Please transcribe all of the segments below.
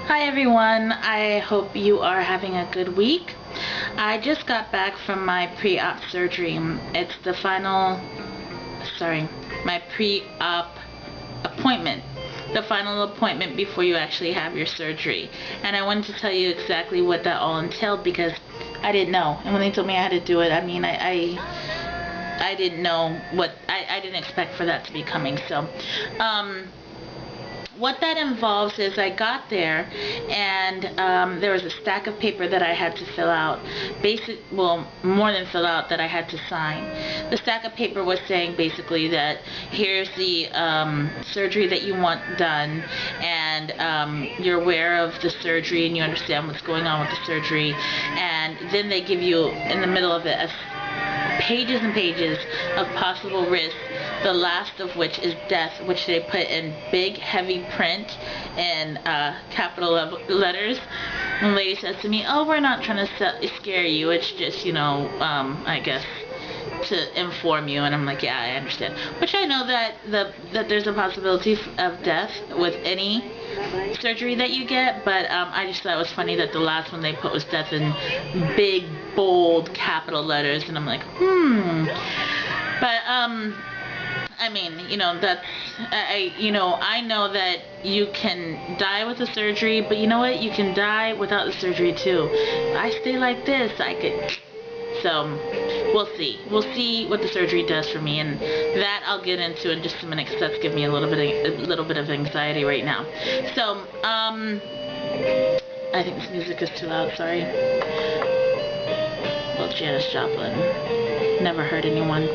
Hi everyone, I hope you are having a good week. I just got back from my pre-op surgery. It's the my pre-op appointment. The final appointment before you actually have your surgery. And I wanted to tell you exactly what that all entailed because I didn't know. And when they told me I had to do it, I mean, I didn't know what, I didn't expect for that to be coming. So, what that involves is I got there and there was a stack of paper that I had to fill out. More than fill out, that I had to sign. The stack of paper was saying basically that here's the surgery that you want done, and you're aware of the surgery and you understand what's going on with the surgery, and then they give you in the middle of it pages and pages of possible risks, the last of which is death, which they put in big heavy print in capital letters. And the lady says to me, "Oh, we're not trying to scare you, it's just, you know, I guess to inform you." And I'm like, yeah, I understand. Which I know that there's a possibility of death with any surgery that you get, but I just thought it was funny that the last one they put was death in big, bold capital letters, and I'm like, But I mean, you know, that's, I know that you can die with the surgery, but you know what? You can die without the surgery too. If I stay like this, I could. So, we'll see. We'll see what the surgery does for me, and that I'll get into in just a minute, because that's giving me a little bit of anxiety right now. So, I think this music is too loud. Sorry. Well, Janis Joplin. Never hurt anyone.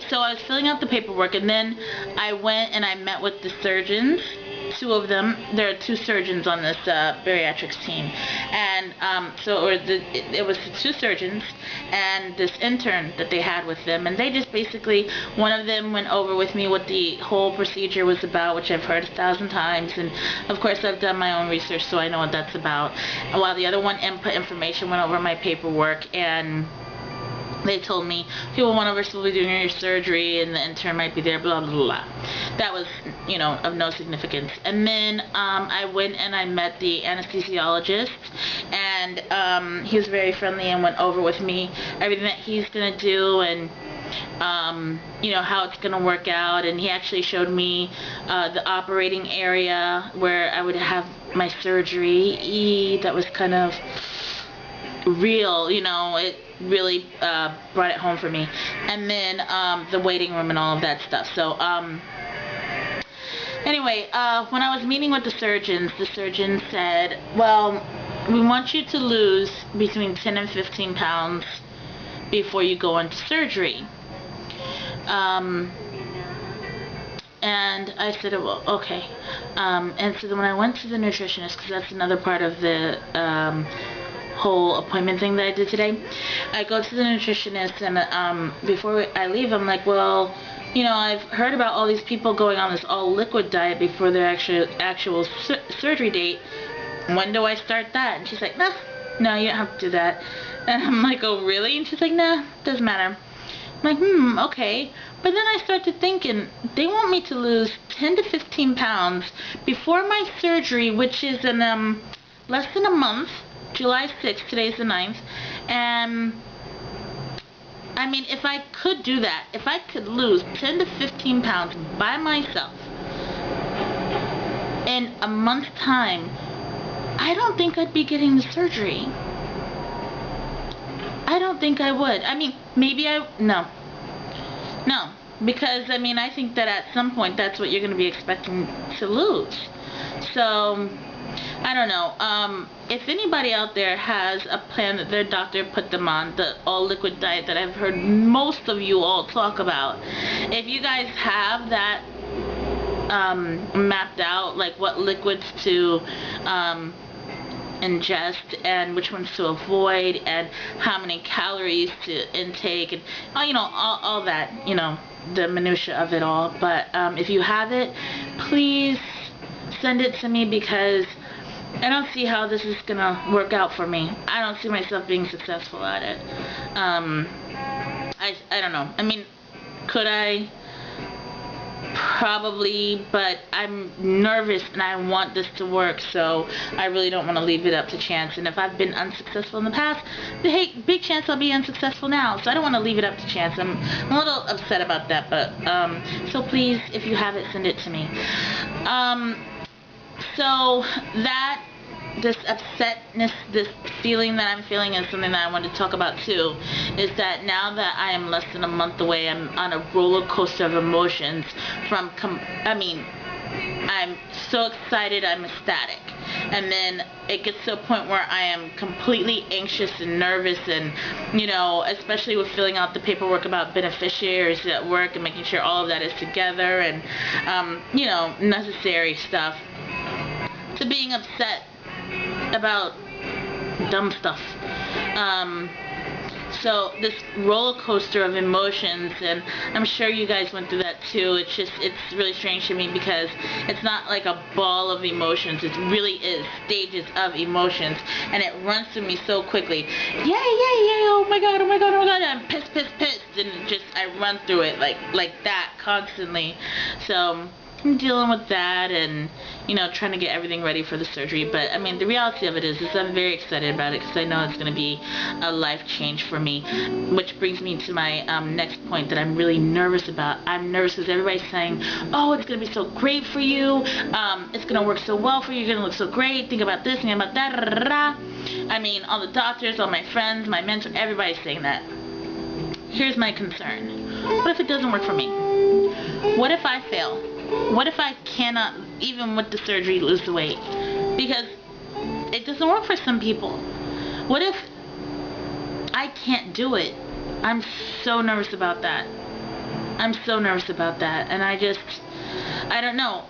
So I was filling out the paperwork, and then I went and I met with the surgeons. Two of them. There are two surgeons on this bariatrics team, and it was the two surgeons and this intern that they had with them, and they just basically, one of them went over with me what the whole procedure was about, which I've heard 1,000 times, and of course I've done my own research, so I know what that's about. And while the other one input information, went over my paperwork, and they told me, okay, well, one of us will be doing your surgery and the intern might be there, blah, blah, blah. That was, you know, of no significance. And then I went and I met the anesthesiologist, and he was very friendly and went over with me everything that he's going to do, and you know, how it's going to work out. And he actually showed me the operating area where I would have my surgery. That was kind of real, you know, it really brought it home for me. And then the waiting room and all of that stuff. So anyway, when I was meeting with the surgeon said, well, we want you to lose between 10 and 15 pounds before you go into surgery. And I said, well, okay. And so then when I went to the nutritionist, because that's another part of the whole appointment thing that I did today, I go to the nutritionist, and before I leave, I'm like, well, you know, I've heard about all these people going on this all liquid diet before their actual surgery date. When do I start that? And she's like, nah, no, you don't have to do that. And I'm like, oh, really? And she's like, nah, doesn't matter. I'm like, okay. But then I started thinking, they want me to lose 10 to 15 pounds before my surgery, which is in less than a month. July 6th, today's the 9th, and I mean, if I could do that, if I could lose 10 to 15 pounds by myself in a month's time, I don't think I'd be getting the surgery. I don't think I would. I mean, maybe no, because I mean, I think that at some point that's what you're going to be expecting to lose. So I don't know. If anybody out there has a plan that their doctor put them on, the all-liquid diet that I've heard most of you all talk about, if you guys have that mapped out, like what liquids to ingest and which ones to avoid and how many calories to intake, and you know, all that, you know, the minutia of it all. But if you have it, please send it to me, because I don't see how this is gonna work out for me. I don't see myself being successful at it. I don't know. I mean, could I Probably, but I'm nervous and I want this to work, so I really don't want to leave it up to chance. And if I've been unsuccessful in the past, hey, big chance I'll be unsuccessful now, so I don't want to leave it up to chance. I'm a little upset about that, but so please, if you have it, send it to me. So that, this upsetness, this feeling that I'm feeling is something that I wanted to talk about too, is that now that I am less than a month away, I'm on a roller coaster of emotions from, I'm so excited, I'm ecstatic. And then it gets to a point where I am completely anxious and nervous, and, you know, especially with filling out the paperwork about beneficiaries at work and making sure all of that is together and, you know, necessary stuff, to being upset about dumb stuff. So this roller coaster of emotions, and I'm sure you guys went through that too. It's really strange to me because it's not like a ball of emotions. It really is stages of emotions, and it runs through me so quickly. Yay, yay, yay! Oh my god! Oh my god! Oh my god! I'm pissed, pissed, pissed, and I run through it like that constantly. So I'm dealing with that and, you know, trying to get everything ready for the surgery. But I mean, the reality of it is I'm very excited about it because I know it's going to be a life change for me, which brings me to my next point that I'm really nervous about. I'm nervous because everybody's saying, oh, it's going to be so great for you, it's going to work so well for you, you're going to look so great, think about this, think about that, da, da, da, da. I mean, all the doctors, all my friends, my mentor, everybody's saying that. Here's my concern. What if it doesn't work for me? What if I fail? What if I cannot, even with the surgery, lose the weight? Because it doesn't work for some people. What if I can't do it? I'm so nervous about that. I'm so nervous about that. And I don't know.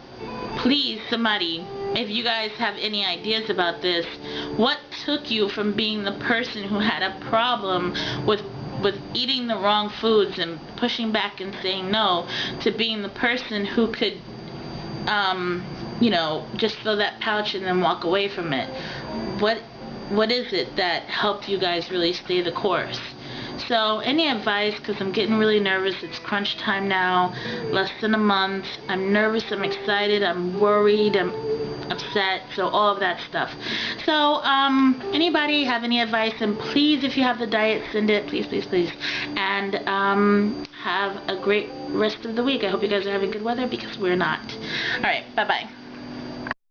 Please, somebody, if you guys have any ideas about this, what took you from being the person who had a problem with eating the wrong foods and pushing back and saying no, to being the person who could, you know, just fill that pouch and then walk away from it? What is it that helped you guys really stay the course? So any advice, because I'm getting really nervous. It's crunch time now, less than a month. I'm nervous, I'm excited, I'm worried, I'm upset, so all of that stuff. So anybody have any advice? And please, if you have the diet, send it, please, please, please. And have a great rest of the week. I hope you guys are having good weather, because we're not. Alright, bye bye.